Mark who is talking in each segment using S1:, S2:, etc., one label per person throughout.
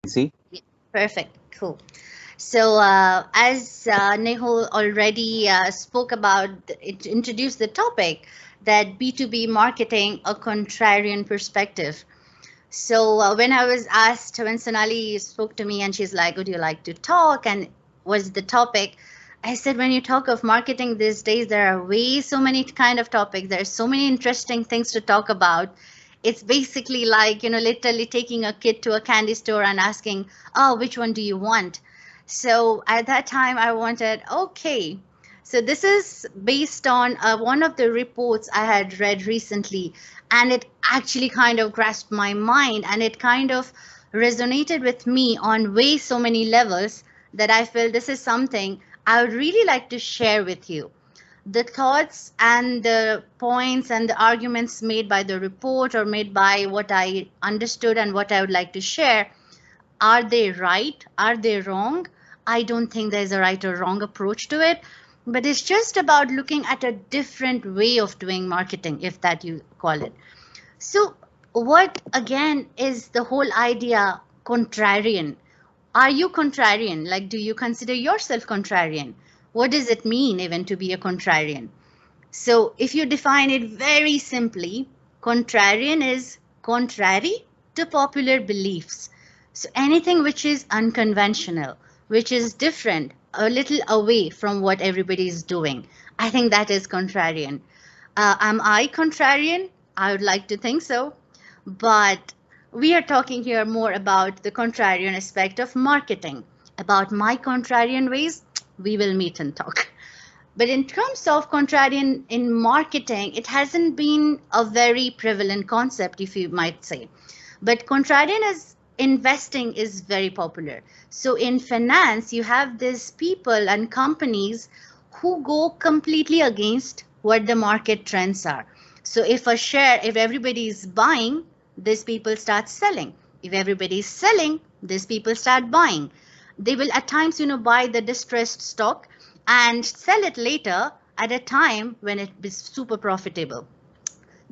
S1: See?
S2: Perfect. Cool. So, as Nehul already spoke about, introduced the topic that B2B marketing, a contrarian perspective. So, when I was asked, when Sonali spoke to me and she's like, would you like to talk? And was the topic? I said, when you talk of marketing these days, there are way so many kind of topics. There's so many interesting things to talk about. It's basically like, literally taking a kid to a candy store and asking, oh, which one do you want? So at that time, I wanted, okay. So this is based on one of the reports I had read recently, and it actually kind of grasped my mind and it kind of resonated with me on way so many levels that I feel this is something I would really like to share with you. The thoughts and the points and the arguments made by the report or made by what I understood and what I would like to share, are they right? Are they wrong? I don't think there's a right or wrong approach to it, but it's just about looking at a different way of doing marketing, if that you call it. So, what again is the whole idea contrarian? Are you contrarian? Like, do you consider yourself contrarian? What does it mean even to be a contrarian? So, if you define it very simply, contrarian is contrary to popular beliefs. So, anything which is unconventional, which is different, a little away from what everybody is doing, I think that is contrarian. Am I contrarian? I would like to think so. But we are talking here more about the contrarian aspect of marketing. About my contrarian ways, we will meet and talk. But in terms of contrarian in marketing, it hasn't been a very prevalent concept, if you might say. But contrarian is investing is very popular. So in finance, you have these people and companies who go completely against what the market trends are. So if everybody is buying, these people start selling. If everybody is selling, these people start buying. They will at times, buy the distressed stock and sell it later at a time when it is super profitable.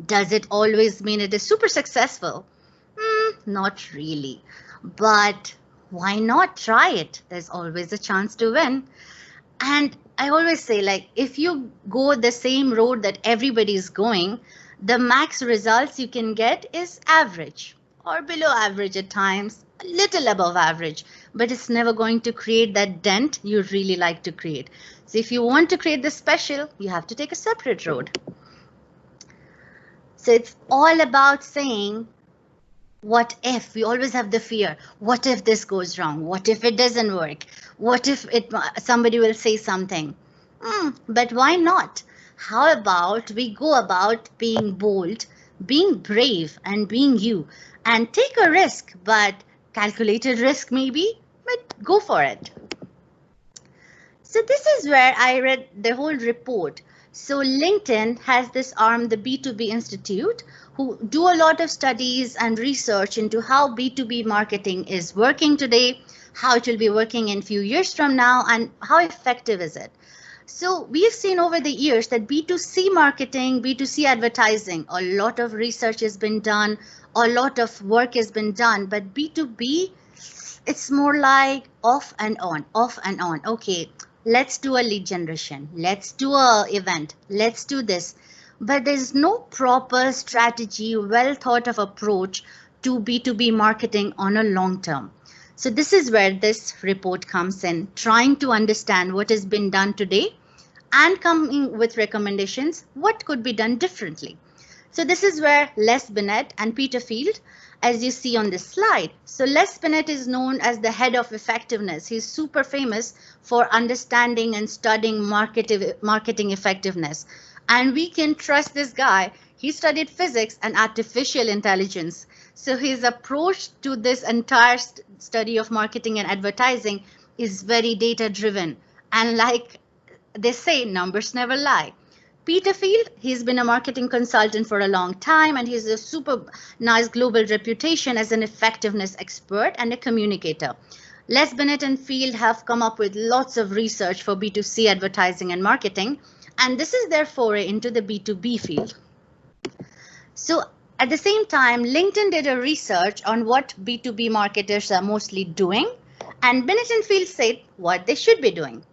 S2: Does it always mean it is super successful? Not really. But why not try it? There's always a chance to win. And I always say, like, if you go the same road that everybody is going, the max results you can get is average or below average at times, a little above average, but it's never going to create that dent you really like to create. So if you want to create the special, you have to take a separate road. So it's all about saying, what if? We always have the fear, what if this goes wrong? What if it doesn't work? What if somebody will say something? But why not? How about we go about being bold, being brave, and being you, and take a risk, but calculated risk maybe, but go for it. So this is where I read the whole report. So LinkedIn has this arm, the B2B Institute, who do a lot of studies and research into how B2B marketing is working today, how it will be working in few years from now, and how effective is it. So we've seen over the years that B2C marketing, B2C advertising, a lot of research has been done, a lot of work has been done, but B2B, it's more like off and on, off and on. Okay, let's do a lead generation, let's do a event, let's do this. But there's no proper strategy, well thought of approach to B2B marketing on a long term. So this is where this report comes in, trying to understand what has been done today and coming with recommendations, what could be done differently. So this is where Les Binet and Peter Field, as you see on this slide. So Les Binet is known as the head of effectiveness. He's super famous for understanding and studying marketing effectiveness. And we can trust this guy. He studied physics and artificial intelligence. So his approach to this entire study of marketing and advertising is very data driven. And like they say, numbers never lie. Peter Field, he's been a marketing consultant for a long time and he's a super nice global reputation as an effectiveness expert and a communicator. Les Binet and Field have come up with lots of research for B2C advertising and marketing, and this is their foray into the B2B field. So At the same time, LinkedIn did a research on what B2B marketers are mostly doing, and Binet and Field said what they should be doing.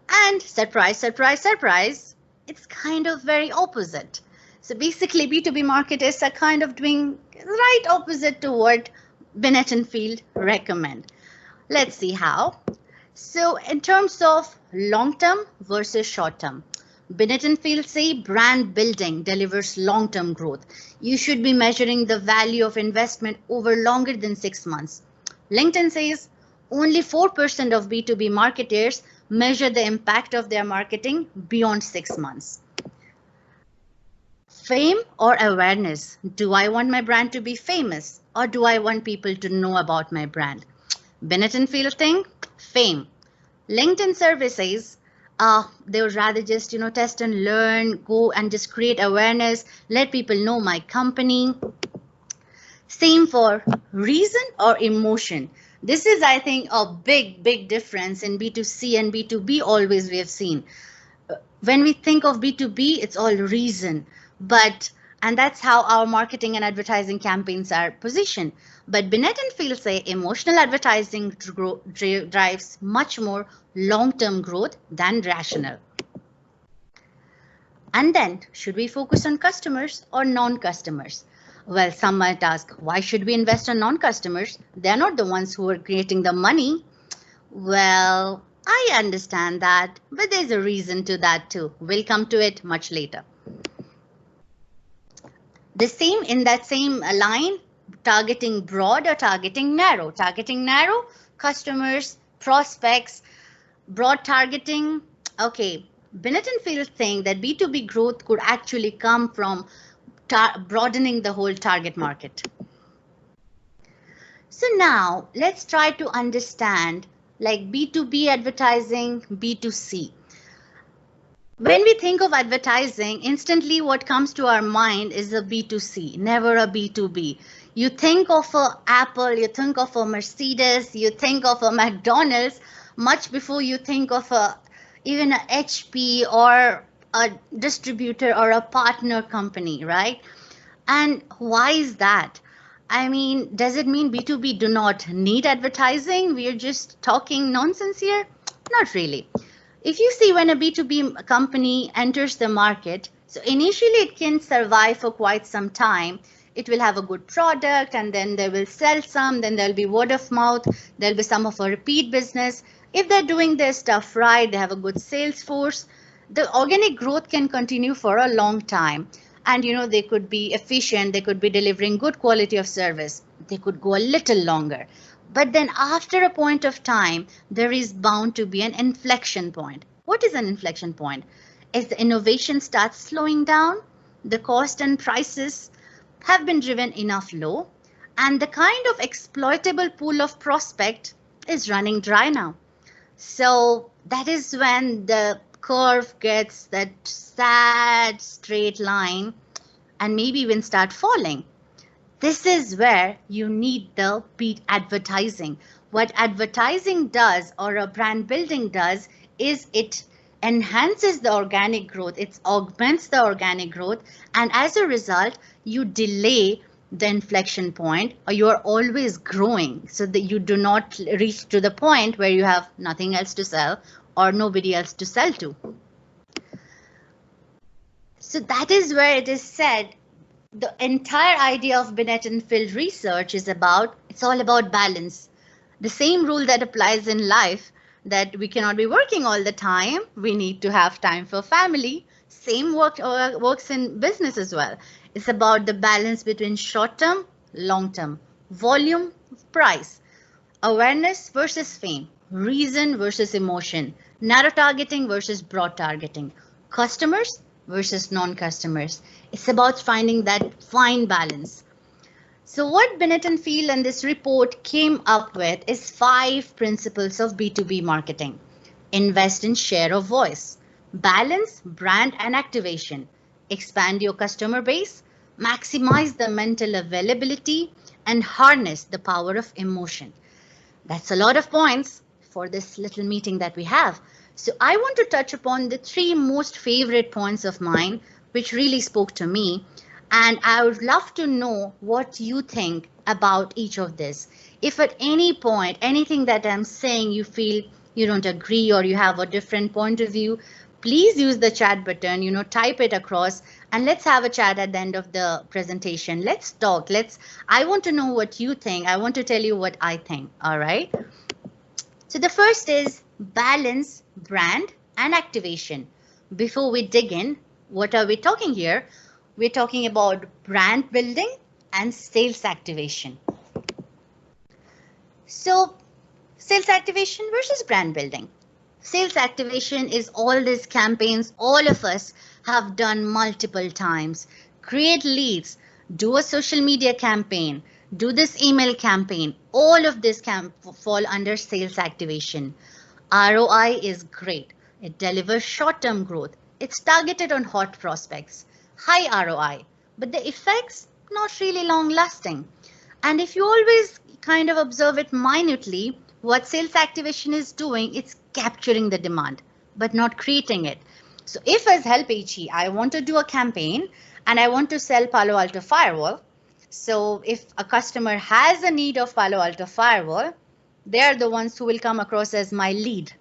S2: And surprise, surprise, surprise, it's kind of very opposite. So basically, B2B marketers are kind of doing right opposite to what Binet and Field recommend. Let's see how. So in terms of long-term versus short-term, Binet and Field say brand building delivers long-term growth. You should be measuring the value of investment over longer than 6 months. LinkedIn says only 4% of B2B marketers measure the impact of their marketing beyond 6 months. Fame or awareness? Do I want my brand to be famous or do I want people to know about my brand? Binet and Field think fame. LinkedIn survey says they would rather just test and learn, go and just create awareness, let people know my company. Same for reason or emotion. This is, I think, a big difference in B2C and B2B. Always we have seen. When we think of B2B, it's all reason, and that's how our marketing and advertising campaigns are positioned. But Binet and Field say emotional advertising drives much more long-term growth than rational. And then, should we focus on customers or non-customers? Well, some might ask, why should we invest on non-customers? They're not the ones who are creating the money. Well, I understand that, but there's a reason to that too. We'll come to it much later. In that same line, targeting broad or targeting narrow. Targeting narrow, customers, prospects, broad targeting. Okay, Binet and Field think that B2B growth could actually come from broadening the whole target market. So now let's try to understand like B2B advertising, B2C. When we think of advertising, instantly what comes to our mind is a B2C, never a B2B. You think of a Apple, you think of a Mercedes, you think of a McDonald's much before you think of even a HP or a distributor or a partner company, right? And why is that? I mean, does it mean B2B do not need advertising? We are just talking nonsense here? Not really. If you see when a B2B company enters the market, so initially it can survive for quite some time. It will have a good product and then they will sell some, then there'll be word of mouth, there'll be some of a repeat business. If they're doing their stuff right, they have a good sales force, the organic growth can continue for a long time. And they could be efficient, they could be delivering good quality of service, they could go a little longer. But then after a point of time, there is bound to be an inflection point. What is an inflection point? As the innovation starts slowing down, the cost and prices have been driven enough low, and the kind of exploitable pool of prospect is running dry now. So that is when the curve gets that sad straight line and maybe even start falling. This is where you need the beat advertising. What advertising does or a brand building does is it enhances the organic growth, it augments the organic growth, and as a result, you delay the inflection point or you are always growing so that you do not reach to the point where you have nothing else to sell or nobody else to sell to. So that is where it is said the entire idea of Binet and Field research is it's all about balance. The same rule that applies in life, that we cannot be working all the time. We need to have time for family. Same works in business as well. It's about the balance between short-term, long-term, volume, price, awareness versus fame, reason versus emotion, narrow targeting versus broad targeting, customers versus non-customers. It's about finding that fine balance. So what Binet and Field and this report came up with is 5 principles of B2B marketing. Invest in share of voice, balance brand and activation, expand your customer base, maximize the mental availability, and harness the power of emotion. That's a lot of points for this little meeting that we have. So I want to touch upon the 3 most favorite points of mine, which really spoke to me. And I would love to know what you think about each of this. If at any point, anything that I'm saying, you feel you don't agree or you have a different point of view, please use the chat button, type it across, and let's have a chat at the end of the presentation. Let's talk. I want to know what you think. I want to tell you what I think. All right. So the first is balance, brand, and activation. Before we dig in, what are we talking here? We're talking about brand building and sales activation. So, sales activation versus brand building. Sales activation is all these campaigns all of us have done multiple times. Create leads, do a social media campaign, do this email campaign. All of this can fall under sales activation. ROI is great. It delivers short-term growth. It's targeted on hot prospects. High ROI, but the effects not really long-lasting. And if you always kind of observe it minutely, what sales activation is doing, it's capturing the demand, but not creating it. So if as Help HE, I want to do a campaign and I want to sell Palo Alto Firewall. So if a customer has a need of Palo Alto Firewall, they are the ones who will come across as my lead.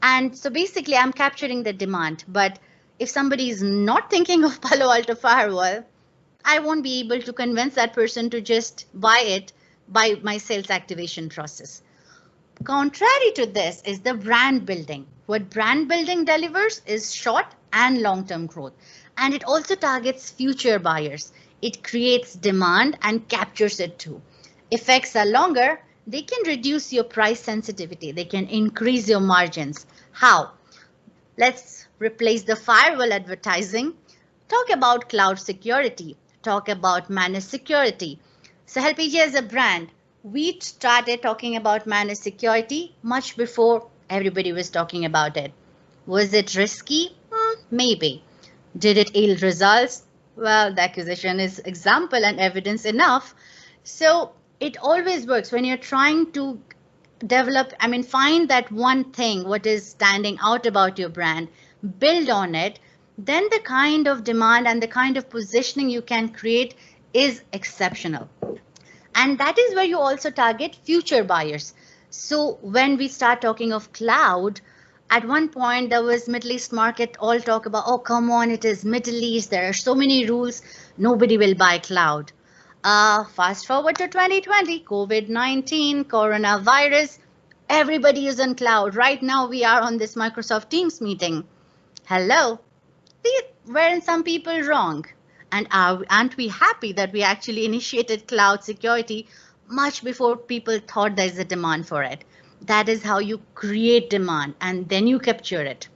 S2: And so basically I'm capturing the demand. But if somebody is not thinking of Palo Alto Firewall, I won't be able to convince that person to just buy it by my sales activation process. Contrary to this is the brand building. What brand building delivers is short and long-term growth. And it also targets future buyers. It creates demand and captures it too. Effects are longer. They can reduce your price sensitivity. They can increase your margins. How? Let's replace the firewall advertising. Talk about cloud security. Talk about managed security. So HelpAG as a brand, we started talking about managed security much before everybody was talking about it. Was it risky? Maybe. Did it yield results? Well, the acquisition is example and evidence enough. So it always works when you're trying to find that one thing, what is standing out about your brand, build on it, then the kind of demand and the kind of positioning you can create is exceptional. And that is where you also target future buyers. So when we start talking of cloud, at one point there was Middle East market all talk about, oh, come on, it is Middle East. There are so many rules. Nobody will buy cloud. Fast forward to 2020, COVID-19, coronavirus. Everybody is on cloud. Right now we are on this Microsoft Teams meeting. Hello. Weren't some people wrong? And aren't we happy that we actually initiated cloud security much before people thought there's a demand for it? That is how you create demand and then you capture it.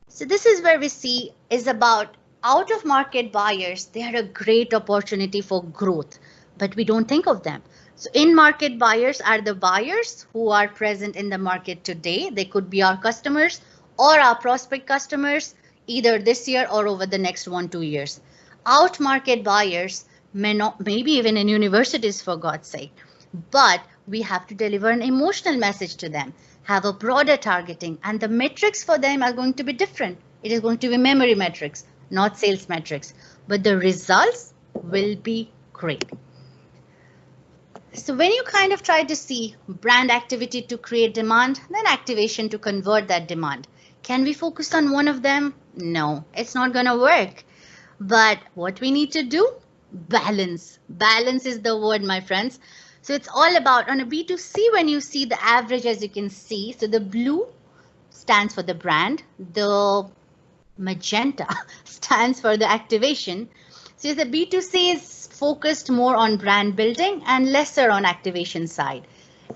S2: So this is where we see is about out of market buyers. They are a great opportunity for growth, but we don't think of them. So in market buyers are the buyers who are present in the market today. They could be our customers or our prospect customers, either this year or over the next 1-2 years. Out market buyers maybe even in universities, for God's sake, but we have to deliver an emotional message to them, have a broader targeting, and the metrics for them are going to be different. It is going to be memory metrics, not sales metrics, but the results will be great. So when you kind of try to see brand activity to create demand, then activation to convert that demand, can we focus on one of them? No, it's not going to work. But what we need to do? Balance. Balance is the word, my friends. So it's all about on a B2C, when you see the average, as you can see, so the blue stands for the brand, the magenta stands for the activation. So the B2C is focused more on brand building and lesser on activation side.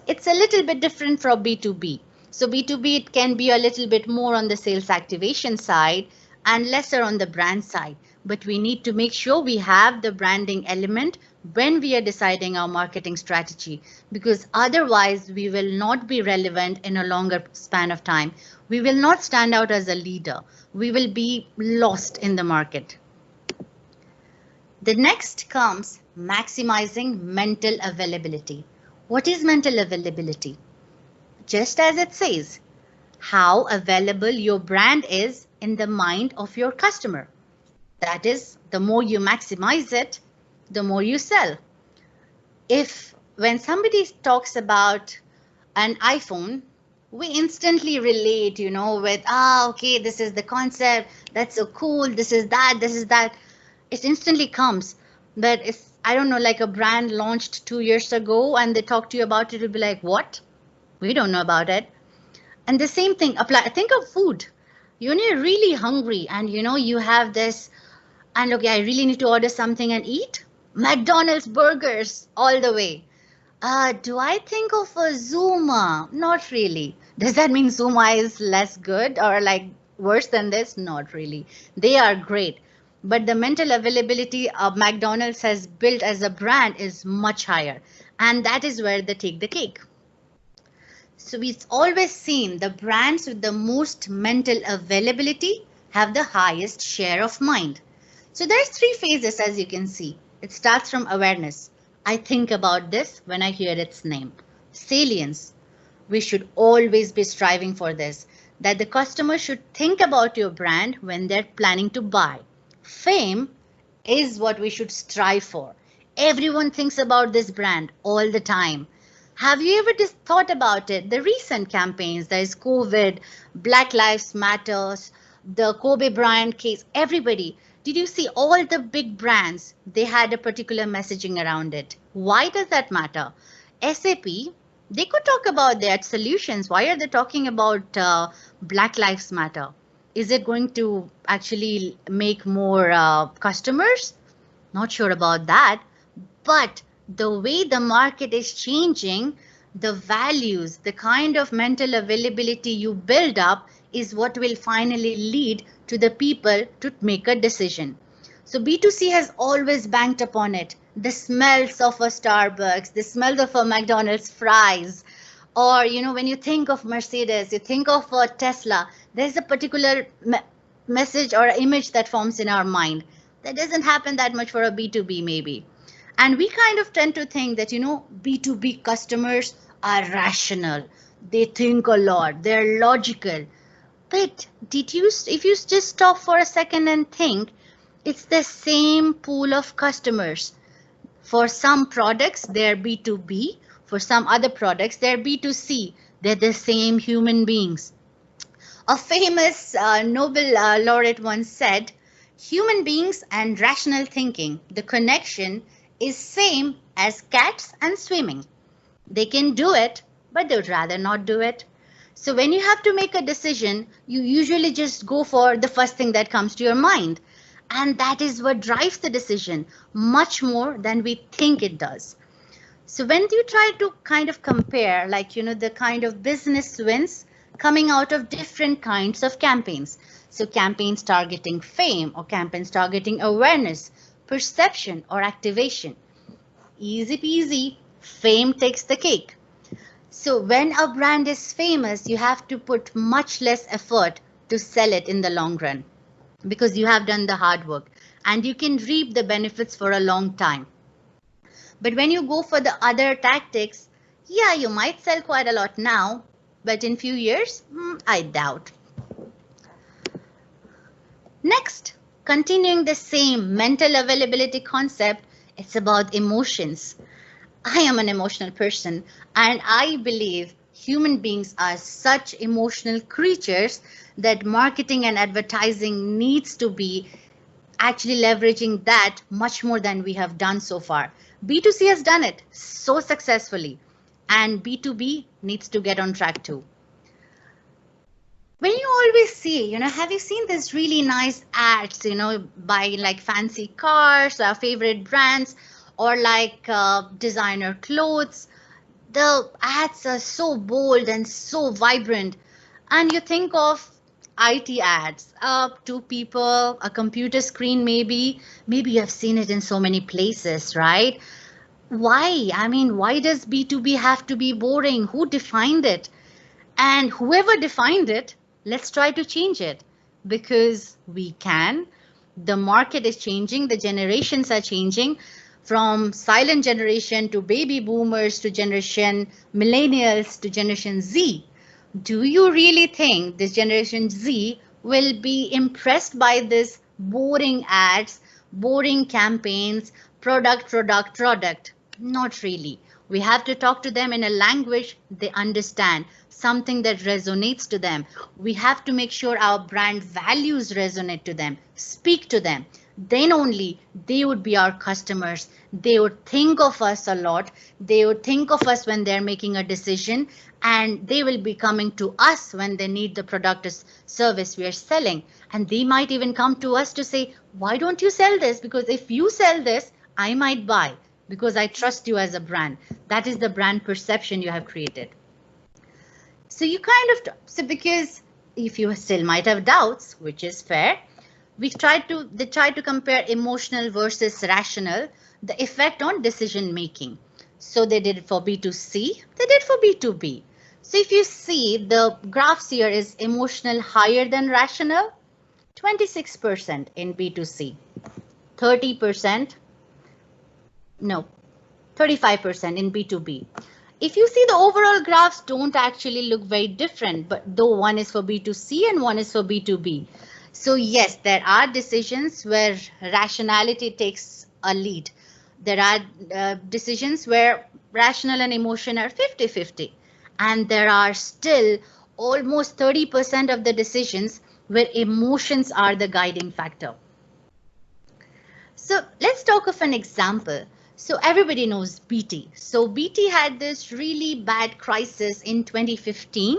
S2: It's a little bit different from B2B. So B2B, it can be a little bit more on the sales activation side and lesser on the brand side. But we need to make sure we have the branding element when we are deciding our marketing strategy, because otherwise we will not be relevant in a longer span of time. We will not stand out as a leader. We will be lost in the market. The next comes maximizing mental availability. What is mental availability? Just as it says, how available your brand is in the mind of your customer. That is, the more you maximize it, the more you sell. If when somebody talks about an iPhone, we instantly relate, with, okay, this is the concept, that's so cool, this is that, this is that. It instantly comes. But if, I don't know, like a brand launched 2 years ago and they talk to you about it, it'll be like, what? We don't know about it. And the same thing apply. Think of food. When you're really hungry and you have this, and okay, I really need to order something and eat. McDonald's burgers all the way. Do I think of a Zuma? Not really. Does that mean Zuma is less good or like worse than this? Not really. They are great. But the mental availability of McDonald's has built as a brand is much higher. And that is where they take the cake. So we've always seen the brands with the most mental availability have the highest share of mind. So there's 3 phases as you can see. It starts from awareness. I think about this when I hear its name. Salience. We should always be striving for this, that the customer should think about your brand when they're planning to buy. Fame is what we should strive for. Everyone thinks about this brand all the time. Have you ever just thought about it? The recent campaigns, there is COVID, Black Lives Matters, the Kobe Bryant case, everybody. Did you see all the big brands? They had a particular messaging around it. Why does that matter? SAP, they could talk about their solutions. Why are they talking about Black Lives Matter? Is it going to actually make more customers? Not sure about that. But the way the market is changing, the values, the kind of mental availability you build up is what will finally lead to the people to make a decision. So B2C has always banked upon it. The smells of a Starbucks, the smells of a McDonald's fries, or when you think of Mercedes, you think of a Tesla, there's a particular message or image that forms in our mind. That doesn't happen that much for a B2B maybe. And we kind of tend to think that, B2B customers are rational. They think a lot. They're logical. But if you just stop for a second and think, it's the same pool of customers. For some products, they're B2B. For some other products, they're B2C. They're the same human beings. A famous Nobel laureate once said, human beings and rational thinking, the connection is same as cats and swimming. They can do it, but they'd rather not do it. So when you have to make a decision, you usually just go for the first thing that comes to your mind. And that is what drives the decision much more than we think it does. So when you try to kind of compare, the kind of business wins coming out of different kinds of campaigns. So campaigns targeting fame or campaigns targeting awareness, perception or activation. Easy peasy, fame takes the cake. So when a brand is famous, you have to put much less effort to sell it in the long run because you have done the hard work and you can reap the benefits for a long time. But when you go for the other tactics, yeah, you might sell quite a lot now, but in few years, I doubt. Next, continuing the same mental availability concept, it's about emotions. I am an emotional person and I believe human beings are such emotional creatures that marketing and advertising needs to be actually leveraging that much more than we have done so far. B2C has done it so successfully and B2B needs to get on track too. When you always see, have you seen this really nice ads, by like fancy cars, our favorite brands, or like designer clothes? The ads are so bold and so vibrant. And you think of IT ads, two people, a computer screen maybe. Maybe you have seen it in so many places, right? Why? I mean, why does B2B have to be boring? Who defined it? And whoever defined it, let's try to change it because we can. The market is changing. The generations are changing from silent generation to baby boomers to generation millennials to generation Z. Do you really think this generation Z will be impressed by this boring ads, boring campaigns, product. Not really. We have to talk to them in a language they understand, something that resonates to them. We have to make sure our brand values resonate to them, speak to them. Then only they would be our customers. They would think of us a lot. They would think of us when they're making a decision, and they will be coming to us when they need the product or service we are selling. And they might even come to us to say, why don't you sell this? Because if you sell this, I might buy because I trust you as a brand. That is the brand perception you have created. So you kind of, so because if you still might have doubts, which is fair, they try to compare emotional versus rational, the effect on decision making. So they did it for B2C, they did for B2B. So if you see the graphs here is emotional higher than rational, 26% in B2C, 30%, no, 35% in B2B. If you see the overall graphs don't actually look very different, but though one is for B2C and one is for B2B. So yes, there are decisions where rationality takes a lead. There are decisions where rational and emotion are 50-50. And there are still almost 30% of the decisions where emotions are the guiding factor. So let's talk of an example. So everybody knows BT. So BT had this really bad crisis in 2015.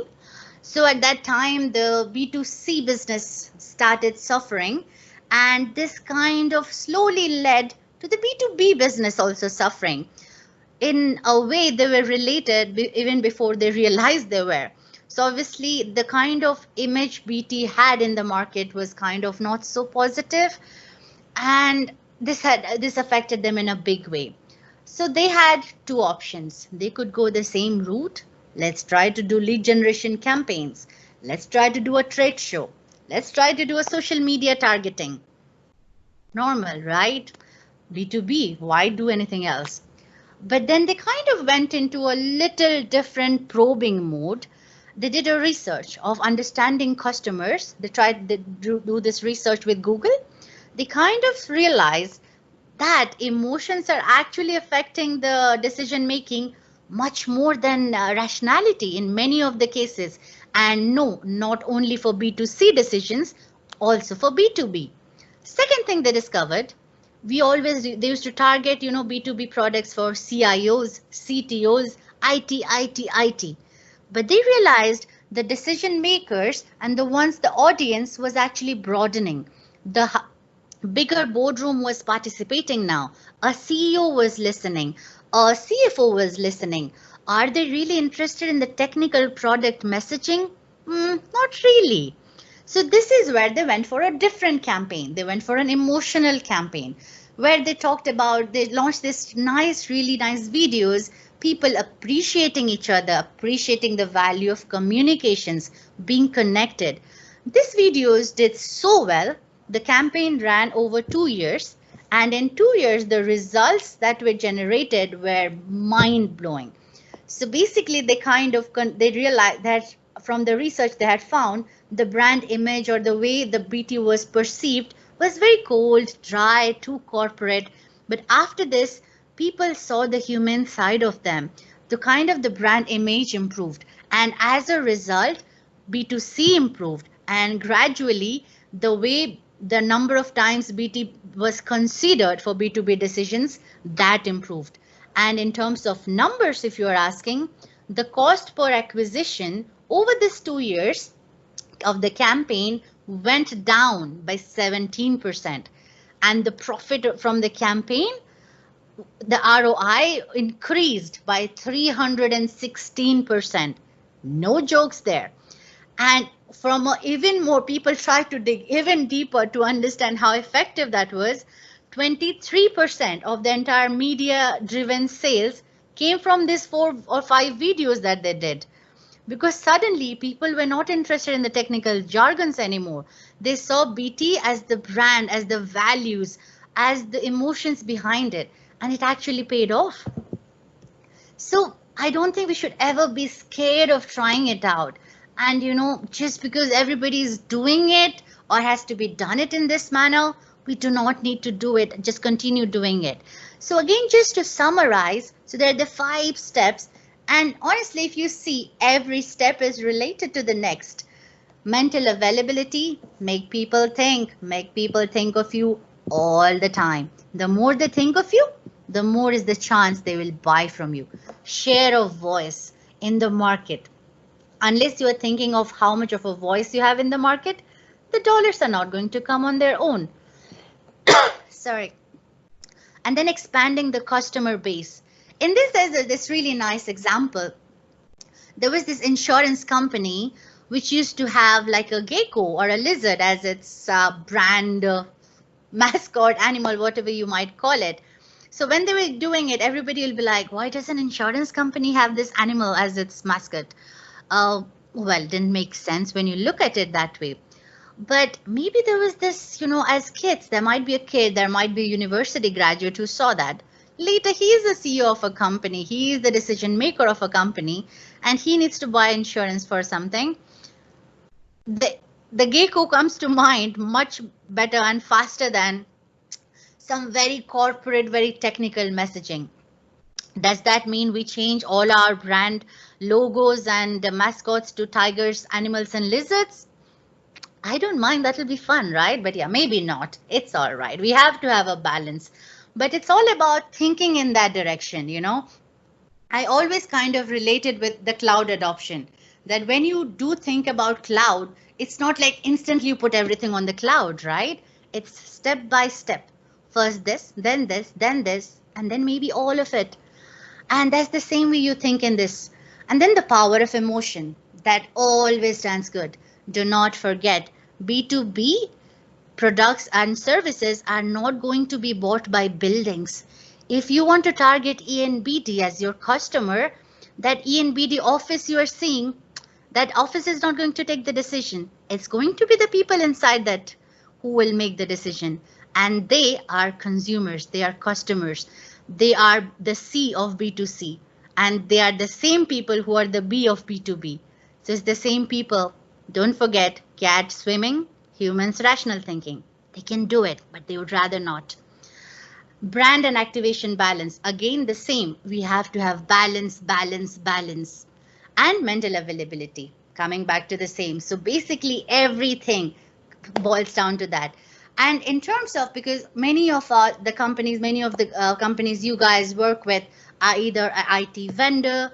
S2: So at that time, the B2C business started suffering, and this kind of slowly led to the B2B business also suffering. In a way, they were related even before they realized they were. So obviously, the kind of image BT had in the market was kind of not so positive, and this affected them in a big way. So they had two options. They could go the same route. Let's try to do lead generation campaigns. Let's try to do a trade show. Let's try to do a social media targeting. Normal, right? B2B, why do anything else? But then they kind of went into a little different probing mode. They did a research of understanding customers. They do this research with Google. They kind of realized that emotions are actually affecting the decision making much more than rationality in many of the cases. And no, not only for B2C decisions, also for B2B. Second thing they discovered, they used to target, B2B products for CIOs, CTOs, IT. But they realized the decision makers and the audience was actually broadening. The bigger boardroom was participating now. A CEO was listening. A CFO was listening. Are they really interested in the technical product messaging? Not really. So this is where they went for a different campaign. They went for an emotional campaign where they launched this really nice videos, people appreciating each other, appreciating the value of communications, being connected. These videos did so well. The campaign ran over 2 years, and in 2 years, the results that were generated were mind-blowing. So basically, they realized that from the research they had found, the brand image or the way the BT was perceived was very cold, dry, too corporate. But after this, people saw the human side of them. The brand image improved, and as a result, B2C improved, and gradually the number of times BT was considered for B2B decisions, that improved. And in terms of numbers, if you are asking, the cost per acquisition over these 2 years of the campaign went down by 17%. And the profit from the campaign, the ROI increased by 316%. No jokes there. And even more people tried to dig even deeper to understand how effective that was. 23% of the entire media driven sales came from these 4 or 5 videos that they did, because suddenly people were not interested in the technical jargons anymore. They saw BT as the brand, as the values, as the emotions behind it, and it actually paid off. So I don't think we should ever be scared of trying it out. And just because everybody is doing it or has to be done it in this manner, we do not need to do it. Just continue doing it. So again, just to summarize, so there are the 5 steps. And honestly, if you see, every step is related to the next. Mental availability, make people think of you all the time. The more they think of you, the more is the chance they will buy from you. Share of voice in the market. Unless you are thinking of how much of a voice you have in the market, the dollars are not going to come on their own. Sorry. And then expanding the customer base. In this, there's this really nice example. There was this insurance company which used to have like a gecko or a lizard as its brand mascot animal, whatever you might call it. So when they were doing it, everybody will be like, why does an insurance company have this animal as its mascot? Well, didn't make sense when you look at it that way. But maybe there was this, as kids, there might be a kid, there might be a university graduate who saw that. Later, he is the CEO of a company, he is the decision maker of a company, and he needs to buy insurance for something. The gecko comes to mind much better and faster than some very corporate, very technical messaging. Does that mean we change all our brand logos and mascots to tigers, animals, and lizards? I don't mind. That'll be fun, right? But yeah, maybe not. It's all right. We have to have a balance. But it's all about thinking in that direction. I always kind of related with the cloud adoption. That when you do think about cloud, it's not like instantly you put everything on the cloud, right? It's step by step. First this, then this, then this, and then maybe all of it. And that's the same way you think in this. And then the power of emotion. That always stands good. Do not forget, B2B products and services are not going to be bought by buildings. If you want to target ENBD as your customer, that ENBD office you are seeing, that office is not going to take the decision. It's going to be the people inside that who will make the decision. And they are consumers, they are customers. They are the C of B2C. And they are the same people who are the B of B2B. So it's the same people. Don't forget, cat swimming, humans rational thinking. They can do it, but they would rather not. Brand and activation balance. Again, the same. We have to have balance, balance, balance. And mental availability. Coming back to the same. So basically everything boils down to that. And in terms of, because many of the companies you guys work with are either an IT vendor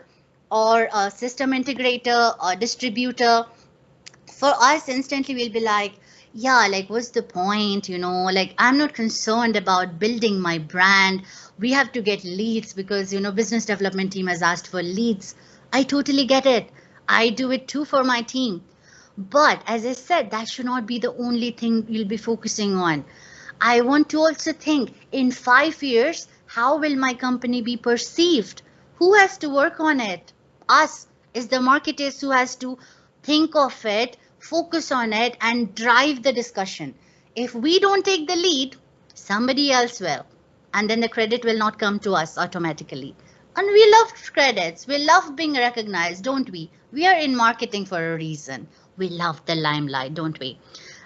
S2: or a system integrator or distributor. For us, instantly we'll be like, yeah, like what's the point? Like I'm not concerned about building my brand. We have to get leads because business development team has asked for leads. I totally get it. I do it too for my team. But as I said, that should not be the only thing you'll be focusing on. I want to also think in 5 years, how will my company be perceived? Who has to work on it? Us. Is the marketers who has to think of it, focus on it, and drive the discussion. If we don't take the lead, somebody else will. And then the credit will not come to us automatically. And we love credits. We love being recognized, don't we? We are in marketing for a reason. We love the limelight, don't we?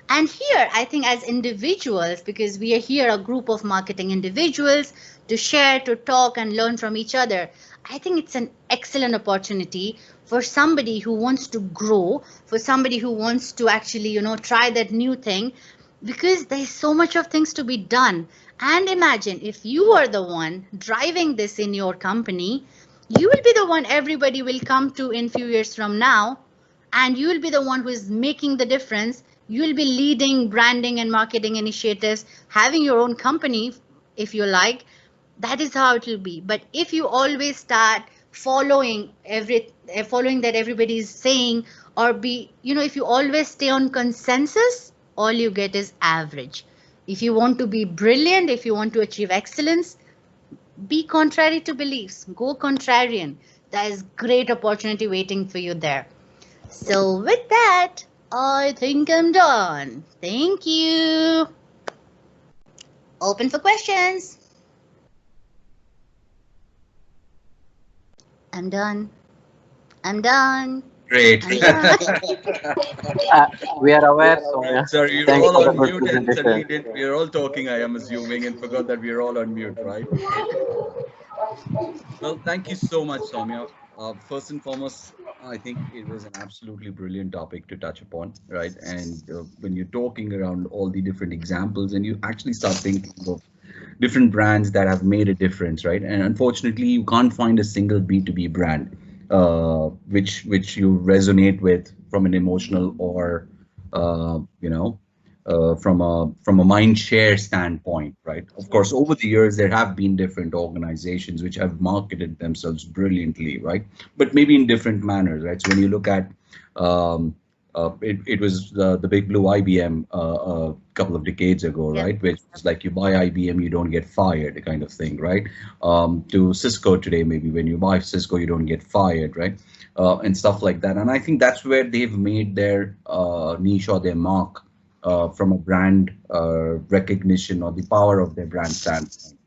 S2: And here, I think as individuals, because we are here a group of marketing individuals to share, to talk and learn from each other, I think it's an excellent opportunity for somebody who wants to grow, for somebody who wants to actually, try that new thing, because there's so much of things to be done. And imagine if you are the one driving this in your company, you will be the one everybody will come to in few years from now, and you will be the one who is making the difference. You will be leading branding and marketing initiatives, having your own company, if you like. That is how it will be. But if you always start following that everybody is saying, or if you always stay on consensus, all you get is average. If you want to be brilliant, if you want to achieve excellence, be contrary to beliefs. Go contrarian. There is great opportunity waiting for you there. So with that, I think I'm done. Thank you. Open for questions. I'm done.
S1: Great.
S3: We are aware, Soumya.
S1: Sorry, we were
S3: Thanks
S1: all
S3: for the
S1: on
S3: good
S1: mute and
S3: presentation.
S1: suddenly we are all talking, I am assuming, and forgot that we are all on mute, right? Well, thank you so much, Soumya. First and foremost, I think it was an absolutely brilliant topic to touch upon, right? And when you're talking around all the different examples and you actually start thinking of different brands that have made a difference, right? And unfortunately, you can't find a single B2B brand which you resonate with from an emotional or you know from a mind share standpoint, right? Of course, over the years there have been different organizations which have marketed themselves brilliantly, right? But maybe in different manners, right? So when you look at it was the big blue IBM a couple of decades ago,
S2: Yep.
S1: right? Which is like you buy IBM, you don't get fired, kind of thing, right? To Cisco today, maybe when you buy Cisco, you don't get fired, right? And stuff like that. And I think that's where they've made their niche or their mark from a brand recognition or the power of their brand standpoint.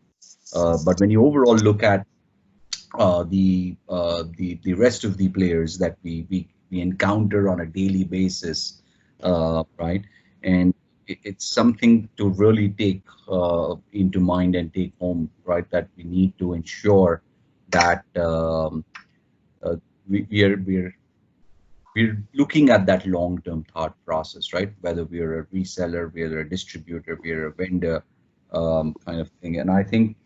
S1: But when you overall look at the rest of the players that we encounter on a daily basis, right? And it's something to really take into mind and take home, right? That we need to ensure that uh, we're looking at that long-term thought process, right? Whether we're a reseller, we're a distributor, we're a vendor, kind of thing. And I think,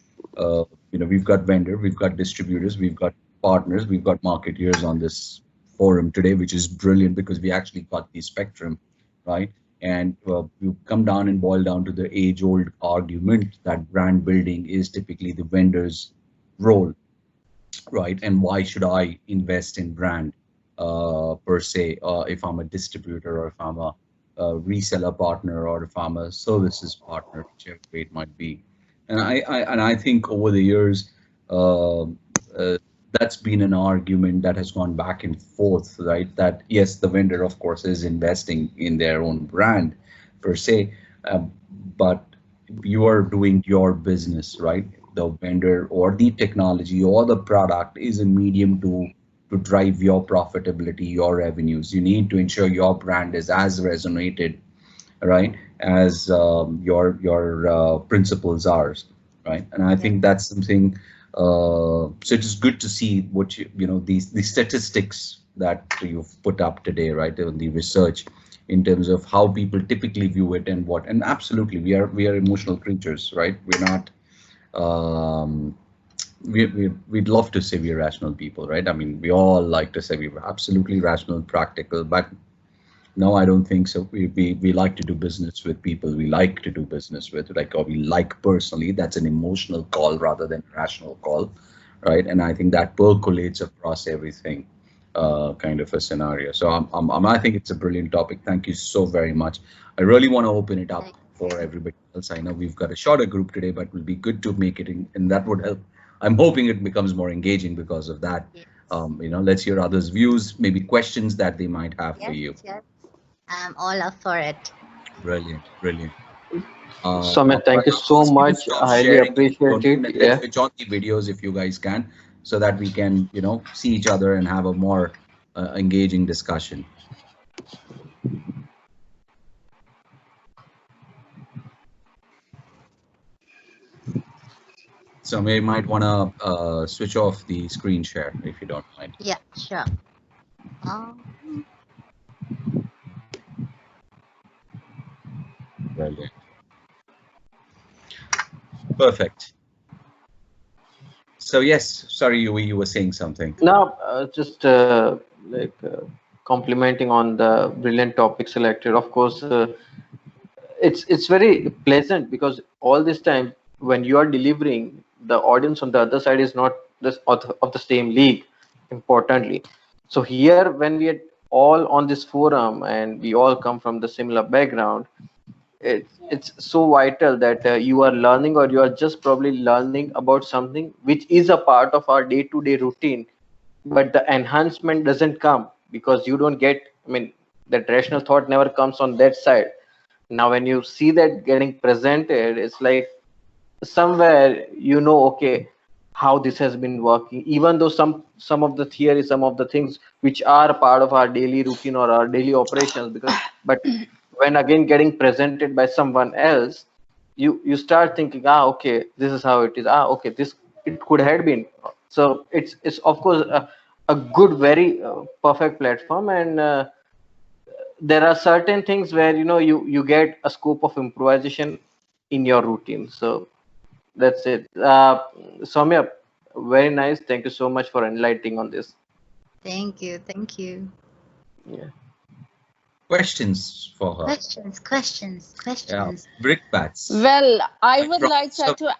S1: we've got vendor, we've got distributors, we've got partners, we've got marketeers on this forum today, which is brilliant because we actually got the spectrum, right? And you come down and boil down to the age-old argument that brand building is typically the vendor's role, right? And why should I invest in brand per se if I'm a distributor or if I'm a reseller partner or if I'm a services partner, whichever way it might be. And I think over the years, uh, that's been an argument that has gone back and forth, right? That yes, the vendor, of course, is investing in their own brand per se, but you are doing your business, right? The vendor or the technology or the product is a medium to drive your profitability, your revenues. You need to ensure your brand is as resonated, right, as your principles are, right? And I
S2: Yep.
S1: think that's something. So it is good to see what these statistics that you've put up today, right, on the research in terms of how people typically view it and what. And absolutely, we are emotional creatures, right? We're not. Um, we'd love to say we're rational people, right? I mean, we all like to say we're absolutely rational, practical, but no, I don't think so. We like to do business with people we like to do business with, like, or we like personally. That's an emotional call rather than a rational call, right? And I think that percolates across everything, kind of a scenario. So I think it's a brilliant topic. Thank you so very much. I really want to open it up
S2: Thank
S1: for
S2: you.
S1: everybody else. I know we've got a shorter group today, but it will be good to make it, and that would help. I'm hoping it becomes more engaging because of that.
S2: Yes.
S1: Let's hear others' views, maybe questions that they might have for
S2: Yes.
S1: you.
S2: Yes. I'm all up for it.
S1: Brilliant, brilliant.
S3: Soumya,
S1: But
S3: thank you
S1: I'll
S3: so
S1: ask you to
S3: much.
S1: stop
S3: I highly
S1: sharing if you
S3: appreciate
S1: don't mind,
S3: it.
S1: and let's
S3: Yeah.
S1: switch on the videos if you guys can, so that we can, see each other and have a more engaging discussion. So we might want to switch off the screen share if you don't mind.
S2: Yeah. Sure. Um,
S1: Brilliant. Perfect. So yes, sorry, you were saying something.
S3: Now, just complimenting on the brilliant topic selected. Of course, it's very pleasant because all this time when you are delivering, the audience on the other side is not this of the same league. Importantly, so here when we are all on this forum and we all come from the similar background, it's so vital that you are learning or you are just probably learning about something which is a part of our day-to-day routine, but the enhancement doesn't come because you don't get, I mean, that rational thought never comes on that side. Now when you see that getting presented, it's like somewhere, okay, how this has been working, even though some of the theory, some of the things which are part of our daily routine or our daily operations, because but when again getting presented by someone else, you start thinking, okay, this is how it is, okay, this it could have been. So it's of course a good, very perfect platform. And there are certain things where you get a scope of improvisation in your routine. So that's it. Soumya, very nice. Thank you so much for enlightening on this.
S2: Thank you. Thank you.
S3: Yeah.
S1: Questions for her?
S2: Questions, questions,
S1: Yeah,
S2: questions.
S1: brickbats.
S4: Well, I
S1: I
S4: would like
S1: promise her
S4: to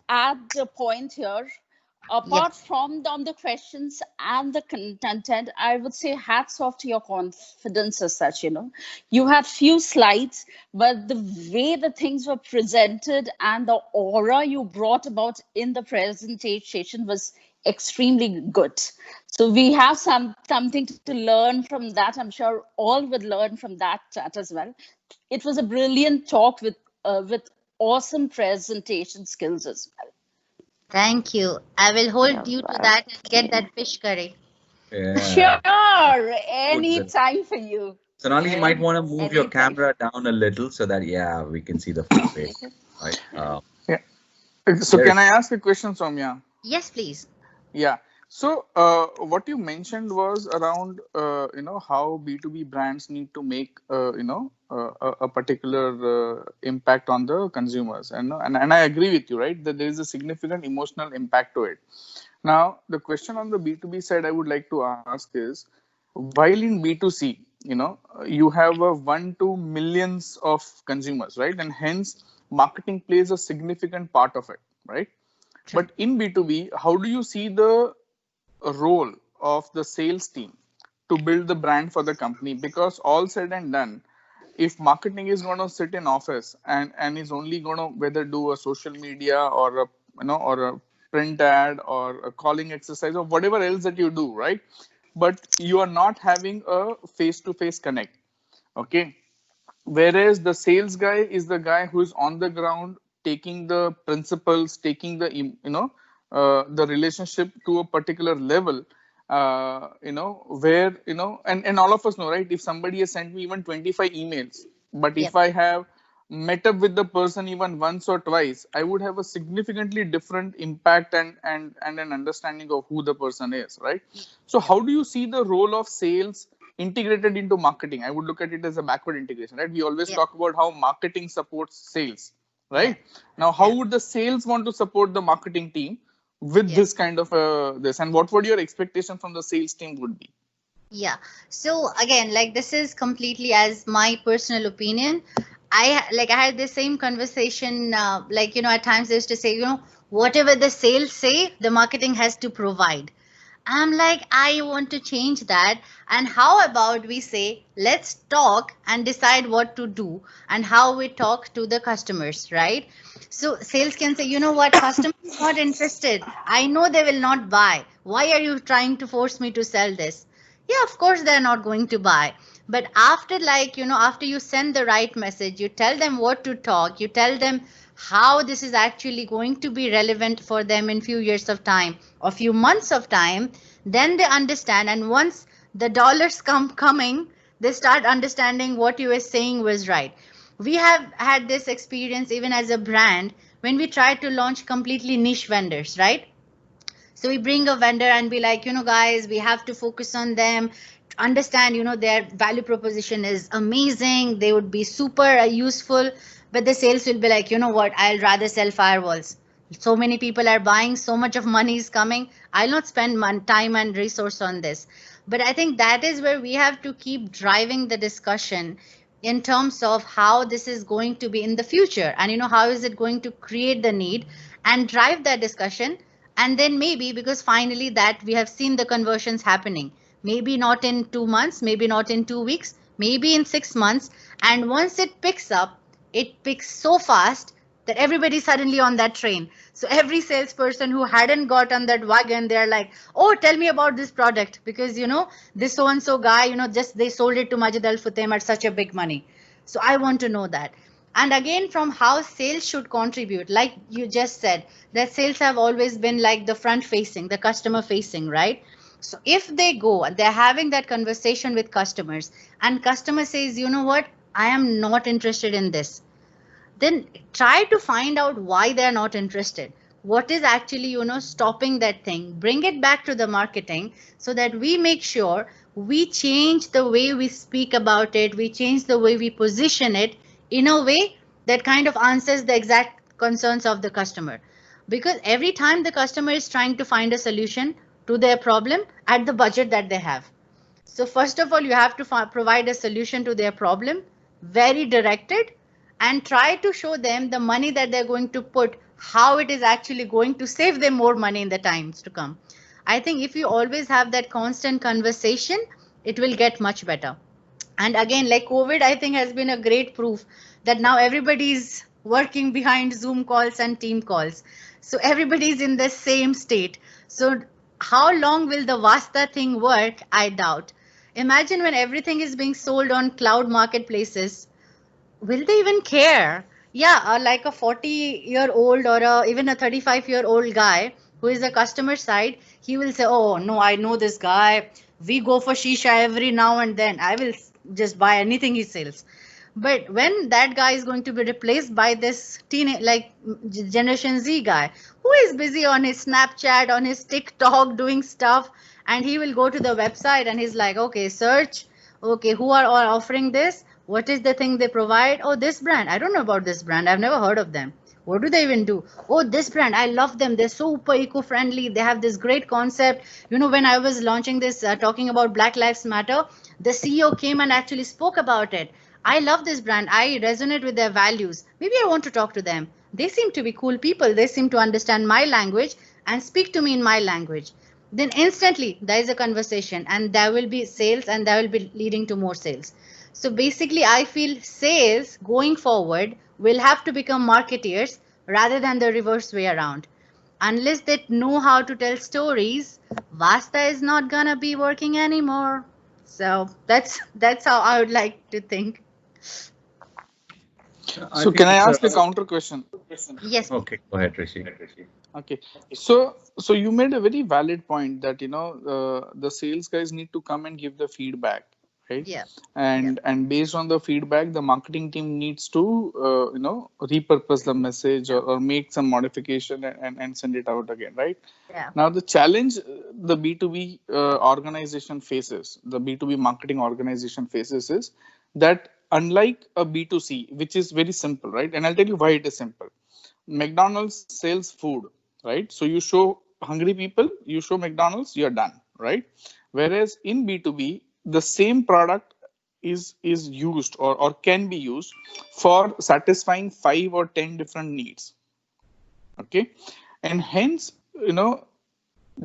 S4: add the point here.
S2: Yep.
S4: Apart from the questions and the content, I would say hats off to your confidence as such. You had few slides, but the way the things were presented and the aura you brought about in the presentation was extremely good. So we have something to learn from that. I'm sure all would learn from that chat as well. It was a brilliant talk with awesome presentation skills as well.
S2: Thank you. I will hold
S4: You're
S2: you to that and get
S4: welcome.
S2: that fish curry.
S1: Yeah.
S4: Sure,
S1: Good,
S4: any
S1: good.
S4: time for you.
S1: Sonali, you might want to move your
S4: Anytime.
S1: camera down a little so that, yeah, we can see the full face, right?
S5: Yeah. So
S1: There.
S5: can I ask a question, Soumya?
S2: Yes, please.
S5: Yeah. So what you mentioned was around how B2B brands need to make a particular impact on the consumers, and I agree with you, right, that there is a significant emotional impact to it. Now the question on the B2B side I would like to ask is, while in B2C, you have a 1 to millions of consumers, right, and hence marketing plays a significant part of it, right?
S2: True.
S5: But in B2B, how do you see the role of the sales team to build the brand for the company? Because all said and done, if marketing is going to sit in office and is only going to whether do a social media or a print ad or a calling exercise or whatever else that you do, right? But you are not having a face to face connect. Okay, whereas the sales guy is the guy who is on the ground taking the principles, taking the the relationship to a particular level, where and all of us know, right, if somebody has sent me even 25 emails, but
S2: Yep.
S5: if I have met up with the person even once or twice, I would have a significantly different impact and an understanding of who the person is, right? So
S2: Yep.
S5: how do you see the role of sales integrated into marketing? I would look at it as a backward integration, right? We always
S2: Yep.
S5: talk about how marketing supports sales,
S2: Yeah.
S5: right? Now, how
S2: Yeah.
S5: would the sales want to support the marketing team with
S2: Yeah.
S5: this kind of this, and what would your expectation from the sales team would be?
S2: Yeah. So again, like this is completely as my personal opinion. I had the same conversation. At times they used to say, whatever the sales say, the marketing has to provide. I'm like, I want to change that. And how about we say, let's talk and decide what to do and how we talk to the customers, right? So sales can say, you know what, customer is not interested. I know they will not buy. Why are you trying to force me to sell this? Yeah, of course they're not going to buy. But after, after you send the right message, you tell them what to talk, you tell them how this is actually going to be relevant for them in few years of time or few months of time, then they understand. And once the dollars come coming, they start understanding what you were saying was right. We have had this experience even as a brand when we tried to launch completely niche vendors, right? So we bring a vendor and be like, guys, we have to focus on them, understand, their value proposition is amazing, they would be super useful. But the sales will be like, you know what, I'll rather sell firewalls. So many people are buying, so much of money is coming, I'll not spend time and resource on this. But I think that is where we have to keep driving the discussion in terms of how this is going to be in the future, and how is it going to create the need and drive that discussion. And then maybe, because finally that we have seen the conversions happening, maybe not in 2 months, maybe not in 2 weeks, maybe in 6 months. And once it picks up, it picks so fast that everybody's suddenly on that train. So every salesperson who hadn't got on that wagon, they're like, oh, tell me about this product, because this so and so guy, just they sold it to Majid Al Futem at such a big money, so I want to know that. And again, from how sales should contribute, like you just said, that sales have always been like the front facing, the customer facing, right? So if they go, they're having that conversation with customers, and customer says, you know what, I am not interested in this, then try to find out why they're not interested. What is actually, stopping that thing? Bring it back to the marketing so that we make sure we change the way we speak about it, we change the way we position it in a way that kind of answers the exact concerns of the customer. Because every time the customer is trying to find a solution to their problem at the budget that they have. So first of all, you have to provide a solution to their problem, very directed, and try to show them the money that they're going to put, how it is actually going to save them more money in the times to come. I think if you always have that constant conversation, it will get much better. And again, like COVID, I think has been a great proof that now everybody's working behind Zoom calls and team calls. So everybody's in the same state. So how long will the Vasta thing work? I doubt. Imagine when everything is being sold on cloud marketplaces, will they even care? Yeah, like a 40-year-old or even a 35-year-old guy who is a customer side, he will say, oh no, I know this guy, we go for shisha every now and then, I will just buy anything he sells. But when that guy is going to be replaced by this generation Z guy who is busy on his Snapchat, on his TikTok doing stuff, and he will go to the website and he's like, okay, search, okay, who are all offering this, what is the thing they provide? Oh, this brand, I don't know about this brand, I've never heard of them, what do they even do? Oh, this brand, I love them, they're super eco-friendly, they have this great concept. When I was launching this, talking about Black Lives Matter, the CEO came and actually spoke about it. I love this brand, I resonate with their values, maybe I want to talk to them, they seem to be cool people, they seem to understand my language and speak to me in my language. Then instantly there is a conversation and there will be sales and that will be leading to more sales. So basically, I feel sales going forward will have to become marketeers rather than the reverse way around. Unless they know how to tell stories, Vasta is not gonna be working anymore. So that's how I would like to think.
S1: I
S5: So can
S1: think
S5: I
S1: it's
S5: ask a counter question?
S2: Yes.
S1: okay. Go ahead, Rishi.
S5: Okay, so you made a very valid point that the sales guys need to come and give the feedback, right?
S2: Yeah.
S5: And based on the feedback, the marketing team needs to repurpose the message or make some modification and send it out again, right?
S2: Yeah.
S5: Now the challenge the B2B organization faces, the B2B marketing organization faces is that unlike a B2C, which is very simple, right? And I'll tell you why it is simple. McDonald's sells food, right? So you show hungry people, you show McDonald's, you're done, right? Whereas in B2B, the same product is used or can be used for satisfying 5 or 10 different needs. Okay. And hence,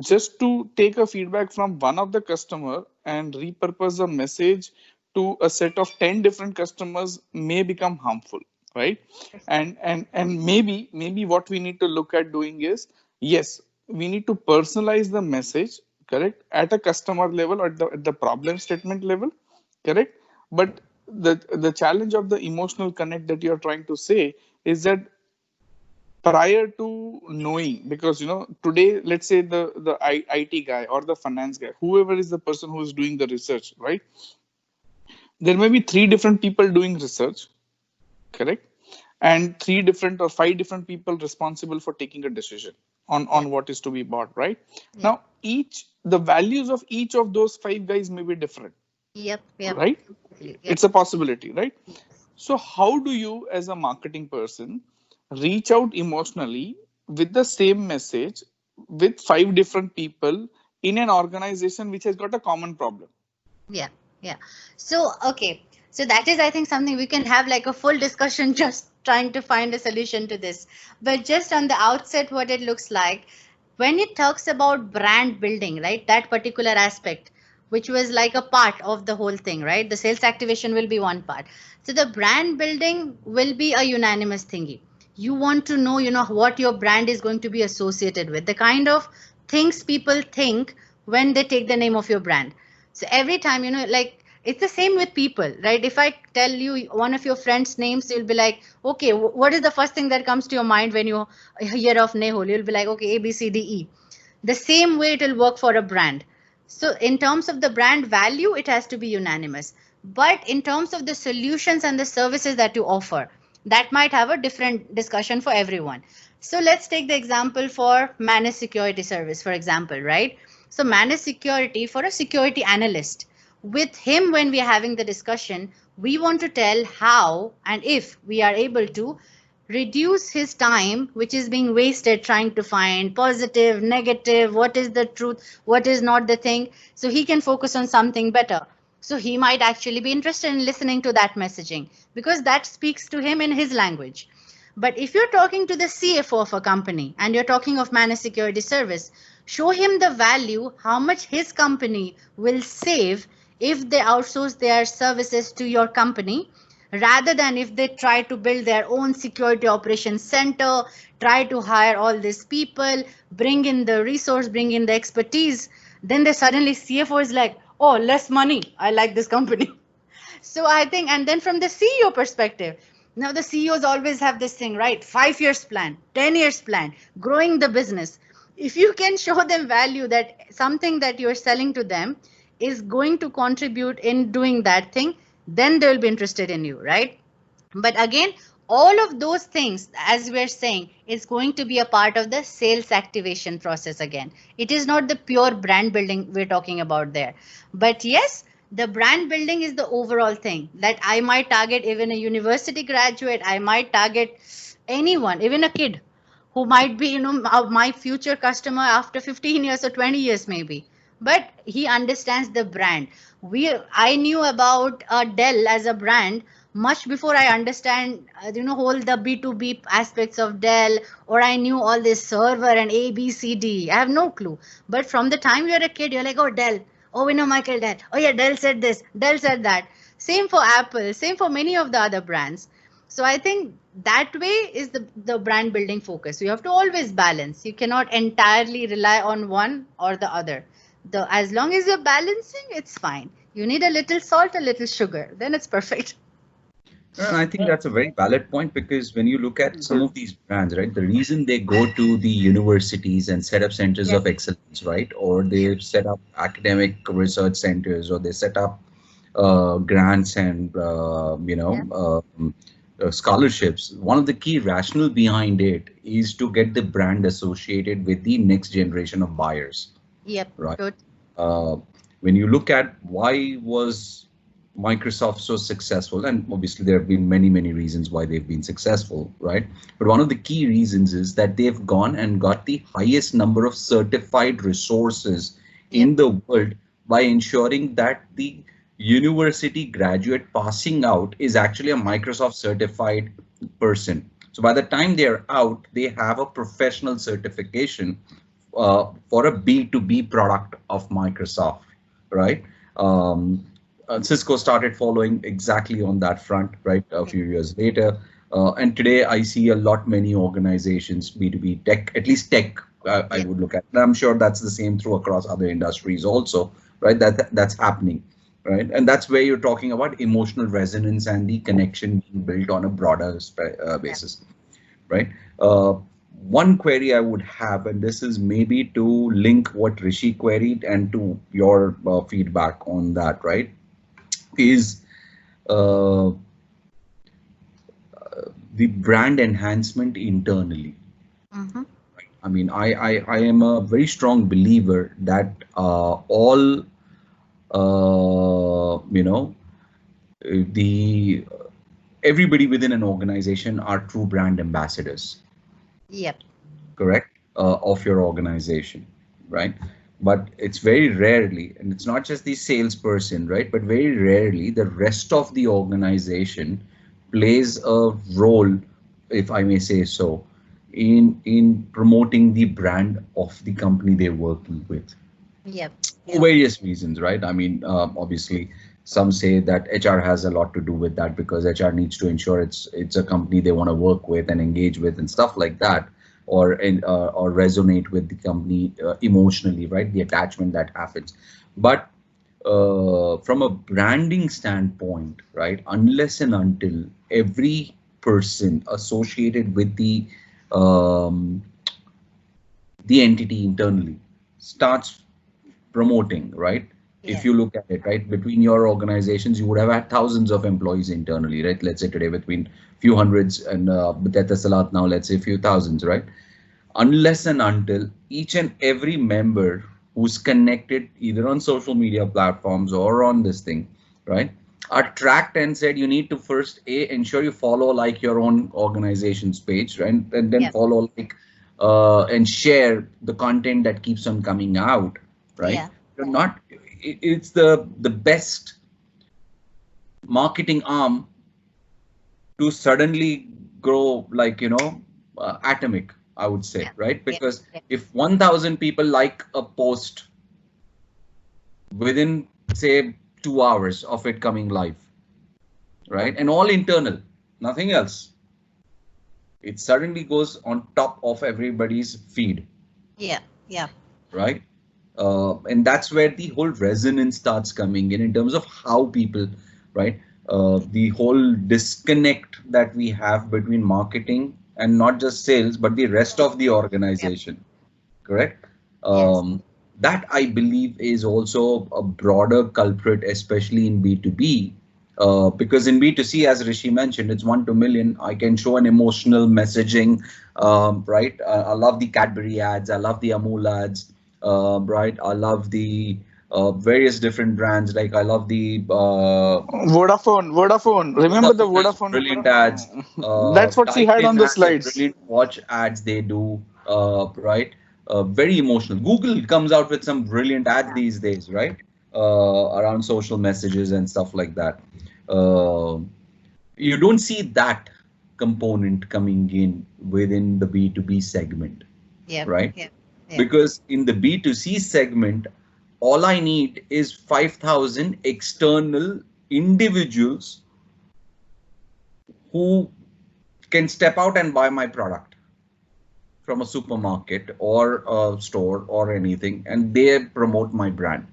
S5: just to take a feedback from one of the customer and repurpose the message to a set of 10 different customers may become harmful, right? And maybe what we need to look at doing is, yes, we need to personalize the message, correct, at a customer level or at the problem statement level, correct. But the challenge of the emotional connect that you're trying to say is that prior to knowing, because today, let's say the IT guy or the finance guy, whoever is the person who is doing the research, right, there may be 3 different people doing research, correct, and 3 different or 5 different people responsible for taking a decision on what is to be bought, right?
S2: Yeah.
S5: Now the values of each of those 5 guys may be different,
S2: Yep.
S5: right?
S2: Yep.
S5: It's a possibility, right? So how do you, as a marketing person, reach out emotionally with the same message with 5 different people in an organization which has got a common problem?
S2: Yeah. So, okay. So that is, I think, something we can have like a full discussion just trying to find a solution to this. But just on the outset, what it looks like, when it talks about brand building, right, that particular aspect, which was like a part of the whole thing, right? The sales activation will be one part. So the brand building will be a unanimous thingy. You want to know, what your brand is going to be associated with, the kind of things people think when they take the name of your brand. So every time, like It's the same with people, right? If I tell you one of your friends' names, you'll be like, okay, what is the first thing that comes to your mind when you hear of Nehul? You'll be like, okay, A, B, C, D, E. The same way it will work for a brand. So in terms of the brand value, it has to be unanimous. But in terms of the solutions and the services that you offer, that might have a different discussion for everyone. So let's take the example for managed security service, for example, right? So managed security for a security analyst. With him, when we are having the discussion, we want to tell how and if we are able to reduce his time which is being wasted trying to find positive, negative, what is the truth, what is not the thing, so he can focus on something better. So he might actually be interested in listening to that messaging because that speaks to him in his language. But if you're talking to the CFO of a company and you're talking of managed security service, show him the value, how much his company will save if they outsource their services to your company, rather than if they try to build their own security operations center, try to hire all these people, bring in the resource, bring in the expertise. Then they suddenly CFO is like, oh, less money, I like this company. So I think, and then from the CEO perspective, now the CEOs always have this thing, right? 5 years plan, 10 years plan, growing the business. If you can show them value that something that you're selling to them is going to contribute in doing that thing, then they will be interested in you, right? But again, all of those things, as we're saying, is going to be a part of the sales activation process again. It is not the pure brand building we're talking about there. But yes, the brand building is the overall thing that I might target even a university graduate, I might target anyone, even a kid who might be, my future customer after 15 years or 20 years maybe. But he understands the brand. I knew about Dell as a brand much before I understand, whole the B2b aspects of Dell, or I knew all this server and A, B, C, D. I have no clue. But from the time you're a kid, you're like, oh, Dell. Oh, we know Michael Dell. Oh, yeah, Dell said this. Dell said that. Same for Apple. Same for many of the other brands. So I think that way is the brand building focus. You have to always balance. You cannot entirely rely on one or the other. As long as you're balancing, it's fine. You need a little salt, a little sugar. Then it's perfect.
S1: And I think that's a very valid point because when you look at some of these brands, right, the reason they go to the universities and set up centers of excellence, right, or they set up academic research centers, or they set up grants and scholarships. One of the key rationale behind it is to get the brand associated with the next generation of buyers.
S2: Yep.
S1: Right. When you look at why was Microsoft so successful, and obviously there have been many, many reasons why they've been successful, right? But one of the key reasons is that they've gone and got the highest number of certified resources in the world by ensuring that the university graduate passing out is actually a Microsoft certified person. So by the time they're out, they have a professional certification for a B2b product of Microsoft, right? Cisco started following exactly on that front, right, a few years later. And today I see a lot many organizations, B2B tech, at least tech, I would look at. And I'm sure that's the same through across other industries also, right? That's happening, right? And that's where you're talking about emotional resonance and the connection being built on a broader basis, right? One query I would have, and this is maybe to link what Rishi queried and to your feedback on that, right? Is the brand enhancement internally.
S2: Mm-hmm.
S1: Right? I mean, I am a very strong believer that all everybody within an organization are true brand ambassadors.
S2: Yep.
S1: Correct, of your organization, right? But it's very rarely, and it's not just the salesperson, right? But very rarely the rest of the organization plays a role, if I may say so, in promoting the brand of the company they're working with.
S2: Yep.
S1: For various reasons, right? I mean, obviously, some say that HR has a lot to do with that because HR needs to ensure it's a company they want to work with and engage with and stuff like that, or resonate with the company emotionally, right? The attachment that happens. But from a branding standpoint, right? Unless and until every person associated with um, the entity internally starts promoting, right? If
S2: Yeah.
S1: you look at it, right, between your organizations, you would have had thousands of employees internally, right? Let's say today between few hundreds and Salat now, let's say few thousands, right? Unless and until each and every member who's connected either on social media platforms or on this thing, right, are tracked and said you need to first ensure you follow like your own organization's page, right, and then
S2: Yeah.
S1: follow like and share the content that keeps on coming out, right?
S2: Yeah.
S1: You're not. It's the best marketing arm to suddenly grow like atomic, I would say,
S2: Yeah.
S1: right?
S2: Yeah.
S1: Because
S2: Yeah.
S1: if 1000 people like a post within say 2 hours of it coming live, right, and all internal, nothing else, it suddenly goes on top of everybody's feed,
S2: Yeah. Yeah.
S1: right? And that's where the whole resonance starts coming in terms of how people, right? The whole disconnect that we have between marketing and not just sales, but the rest of the
S2: Yeah.
S1: organization, correct?
S2: Yes.
S1: That I believe is also a broader culprit, especially in B2B. Because in B2C, as Rishi mentioned, it's 1 to 1 million. I can show an emotional messaging, right? I love the Cadbury ads. I love the Amul ads, right? I love the various different brands. Like I love the
S5: Vodafone. Remember the
S1: Vodafone has
S5: Vodafone?
S1: brilliant ads.
S5: That's what she had
S1: Titan
S5: on the
S1: has a
S5: slides.
S1: brilliant watch ads they do, right? Very emotional. Google comes out with some brilliant ads these days, right? Around social messages and stuff like that. Uh, you don't see that component coming in within the B2B segment,
S2: Yeah.
S1: right?
S2: Yeah. Yeah.
S1: Because in the B2C segment, all I need is 5,000 external individuals who can step out and buy my product from a supermarket or a store or anything, and they promote my brand.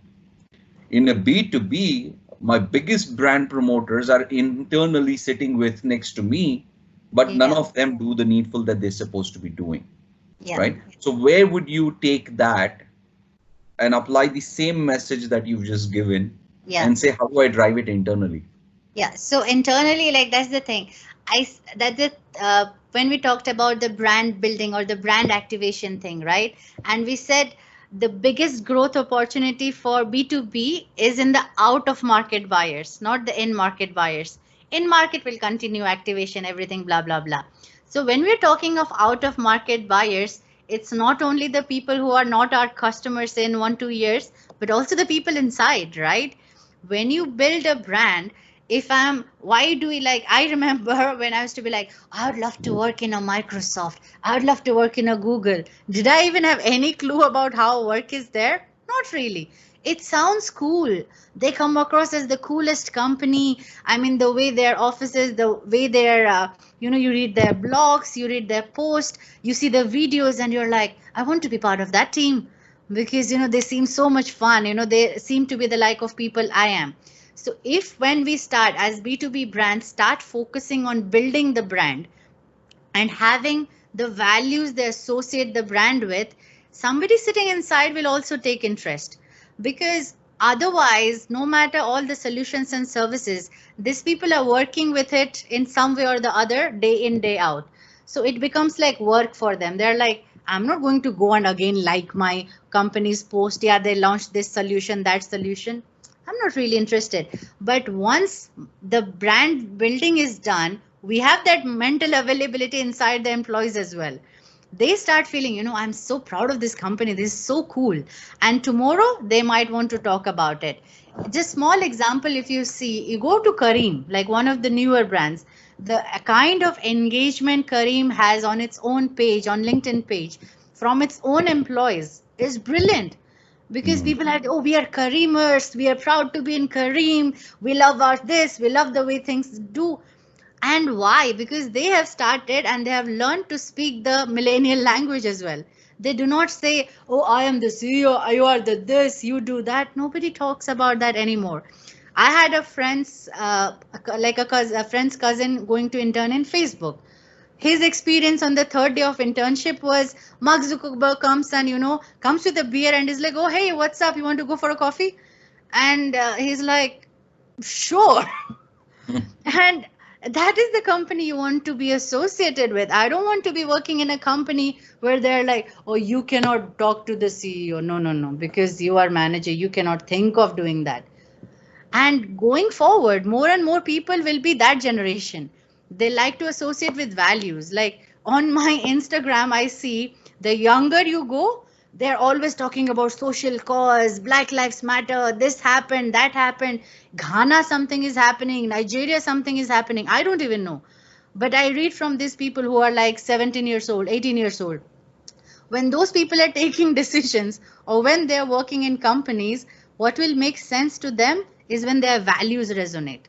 S1: In a B2B, my biggest brand promoters are internally sitting with next to me, but none
S2: Yeah.
S1: of them do the needful that they're supposed to be doing,
S2: Yeah.
S1: right? So where would you take that and apply the same message that you've just given
S2: Yeah.
S1: and say, how do I drive it internally?
S2: Yeah, so internally, like that's the thing. That's it. When we talked about the brand building or the brand activation thing, right? And we said the biggest growth opportunity for B2B is in the out of market buyers, not the in market buyers. In market will continue activation, everything, blah, blah, blah. So when we're talking of out of market buyers, it's not only the people who are not our customers in 1 2 years, but also the people inside, right? When you build a brand, if I'm why do we like I remember when I used to be like, I would love to work in a Microsoft, I would love to work in a Google. Did I even have any clue about how work is there? Not really. It sounds cool. They come across as the coolest company. I mean, the way their offices, the way their you read their blogs, you read their post, you see the videos, and you're like, I want to be part of that team, because they seem so much fun. They seem to be the like of people I am. So if when we start as B2B brands start focusing on building the brand and having the values they associate the brand with, somebody sitting inside will also take interest. Because otherwise, no matter all the solutions and services, these people are working with it in some way or the other, day in, day out. So it becomes like work for them. They're like, I'm not going to go and again like my company's post. Yeah, they launched this solution, that solution. I'm not really interested. But once the brand building is done, we have that mental availability inside the employees as well. They start feeling, I'm so proud of this company. This is so cool. And tomorrow they might want to talk about it. Just small example, if you see, you go to Kareem, like one of the newer brands, the kind of engagement Kareem has on its own page, on LinkedIn page, from its own employees is brilliant, because
S1: Hmm.
S2: people are, oh, we are Kareemers, we are proud to be in Kareem, we love our this, we love the way things do. And why? Because they have started and they have learned to speak the millennial language as well. They do not say, oh, I am the CEO, you are the this, you do that. Nobody talks about that anymore. I had a friend's, a friend's cousin going to intern in Facebook. His experience on the third day of internship was Mark Zuckerberg comes and, comes with a beer and is like, oh, hey, what's up? You want to go for a coffee? And he's like, sure. And that is the company you want to be associated with. I don't want to be working in a company where they're like, oh, you cannot talk to the CEO. No, no, no, because you are manager. You cannot think of doing that. And going forward, more and more people will be that generation. They like to associate with values. Like on my Instagram, I see the younger you go, they're always talking about social cause, Black Lives Matter, this happened, that happened, Ghana, something is happening, Nigeria, something is happening. I don't even know. But I read from these people who are like 17 years old, 18 years old. When those people are taking decisions or when they're working in companies, what will make sense to them is when their values resonate.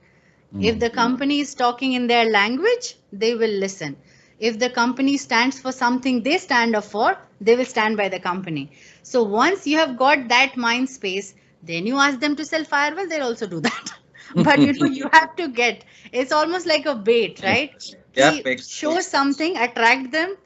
S2: If the company is talking in their language, they will listen. If the company stands for something they stand up for, they will stand by the company. So once you have got that mind space, then you ask them to sell firewall, they'll also do that. But you have to get, it's almost like a bait, right?
S1: Yeah,
S2: Show something, attract them,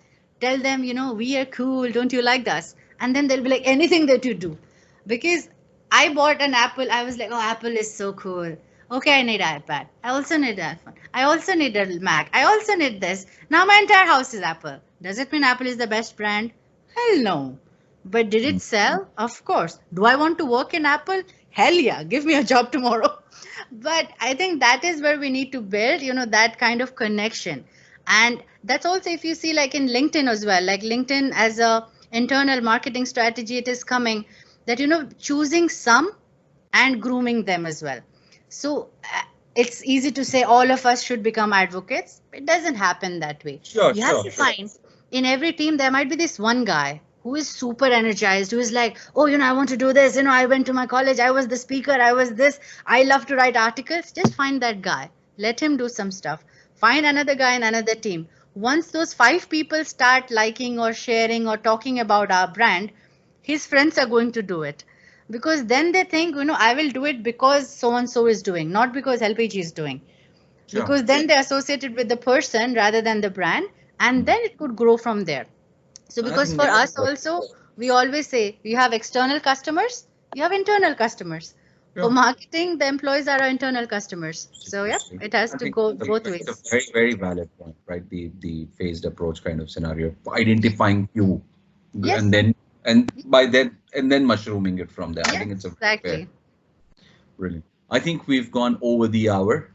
S2: tell them, we are cool, don't you like us? And then they'll be like, anything that you do. Because I bought an Apple, I was like, oh, Apple is so cool. Okay, I need iPad. I also need iPhone. I also need a Mac. I also need this. Now my entire house is Apple. Does it mean Apple is the best brand? Hell no. But did it sell? Of course. Do I want to work in Apple? Hell yeah. Give me a job tomorrow. But I think that is where we need to build, that kind of connection. And that's also, if you see, like in LinkedIn as well, like LinkedIn as a internal marketing strategy, it is coming that, choosing some and grooming them as well. So it's easy to say all of us should become advocates. It doesn't happen that way.
S1: Sure,
S2: You have to find in every team, there might be this one guy who is super energized, who is like, oh, I want to do this. I went to my college. I was the speaker. I was this. I love to write articles. Just find that guy. Let him do some stuff. Find another guy in another team. Once those 5 people start liking or sharing or talking about our brand, his friends are going to do it. Because then they think, I will do it because so and so is doing, not because LPG is doing.
S1: Sure.
S2: Because then they're associated with the person rather than the brand, and then it could grow from there. So because for us also, we always say you have external customers, you have internal customers.
S1: Sure.
S2: For marketing, the employees are our internal customers. So yeah, it has to go both ways.
S1: It's a very, very valid point, right? The phased approach kind of scenario, identifying you,
S2: Yes.
S1: and then mushrooming it from there.
S2: Yes,
S1: I think it's a
S2: exactly.
S1: Brilliant. I think we've gone over the hour,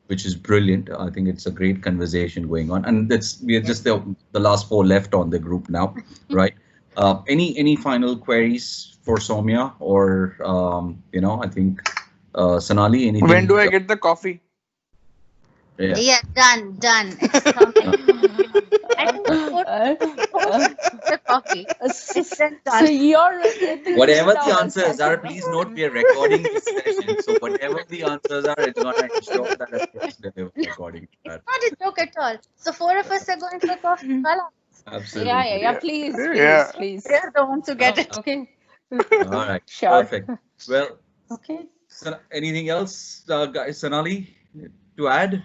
S1: which is brilliant. I think it's a great conversation going on, and we're just the last 4 left on the group now, right? Any final queries for Soumya or I think Sonali? Anything?
S5: When do I get the coffee?
S2: Yeah, done. It's coming. I think the coffee.
S4: So you're
S1: whatever the answers are, please note we are recording this session. So whatever the answers are, it's going to ensure that we're recording that.
S2: It's not a joke at all. So 4 of us are going for coffee. Well,
S1: Absolutely.
S4: Yeah. Please.
S2: We're the ones who get it.
S4: Okay.
S1: All right.
S4: Sure.
S1: Perfect. Well.
S4: Okay.
S1: So anything else, guys, Sonali, to add?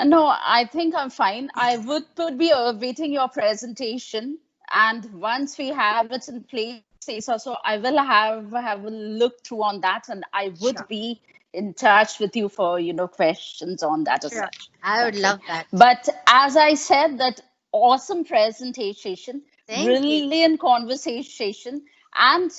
S4: No, I think I'm fine. I would be awaiting your presentation, and once we have it in place, so I will have a look through on that, and I would be in touch with you for questions on that as well.
S2: I would love that.
S4: But as I said, that awesome presentation, brilliant conversation, and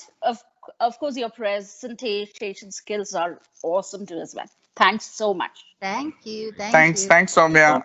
S4: of course your presentation skills are awesome too as well. Thanks so much.
S2: Thank you.
S5: Thanks, Soumya.